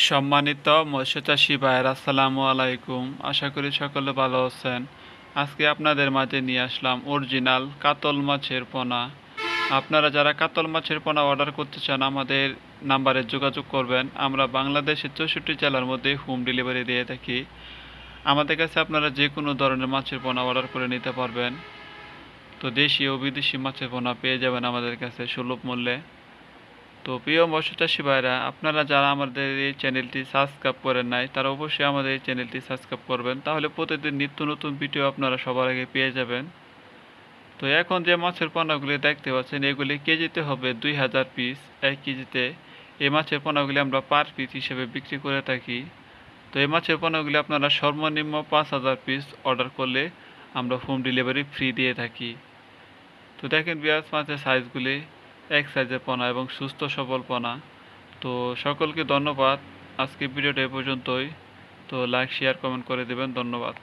সম্মানিত মৎস্যচাষী ভাইয়েরা, আসসালামু আলাইকুম। আশা করি সকলে ভালো আছেন। আজকে আপনাদের মাঝে নিয়ে আসলাম অরিজিনাল কাতল মাছের পোনা। আপনারা যারা কাতল মাছের পোনা অর্ডার করতে চান আমাদের নাম্বারে যোগাযোগ করবেন। আমরা বাংলাদেশের 64 জেলার মধ্যে হোম ডেলিভারি দিয়ে থাকি। আমাদের কাছে আপনারা যে কোনো ধরনের মাছের পোনা অর্ডার করে নিতে পারবেন। তো দেশি ও বিদেশি মাছের পোনা পেয়ে যাবেন আমাদের কাছে সুলভ মূল্যে। তো প্রিয় মৎস্যচাষী ভাইরা, আপনারা যারা আমাদের এই চ্যানেলটি সাবস্ক্রাইব করেন নাই তারা অবশ্যই আমাদের এই চ্যানেলটি সাবস্ক্রাইব করবেন, তাহলে প্রতিদিন নিত্য নতুন ভিডিও আপনারা সবার আগে পেয়ে যাবেন। তো এখন যে মাছের পোনাগুলি দেখতে পাচ্ছেন এগুলি কেজিতে হবে 2000 পিস। 1 কেজিতে এই মাছের পোনাগুলি আমরা পার পিস হিসেবে বিক্রি করে থাকি। তো এই মাছের পোনাগুলি আপনারা সর্বনিম্ন 5000 পিস অর্ডার করলে আমরা হোম ডেলিভারি ফ্রি দিয়ে থাকি। তো দেখেন বিয়াস, মাছের সাইজগুলি এক সাইজের পোনা এবং সুস্থ সবল পোনা। তো সকলকে ধন্যবাদ। আজকে ভিডিওটা এ পর্যন্তই। তো লাইক শেয়ার কমেন্ট করে দেবেন। ধন্যবাদ।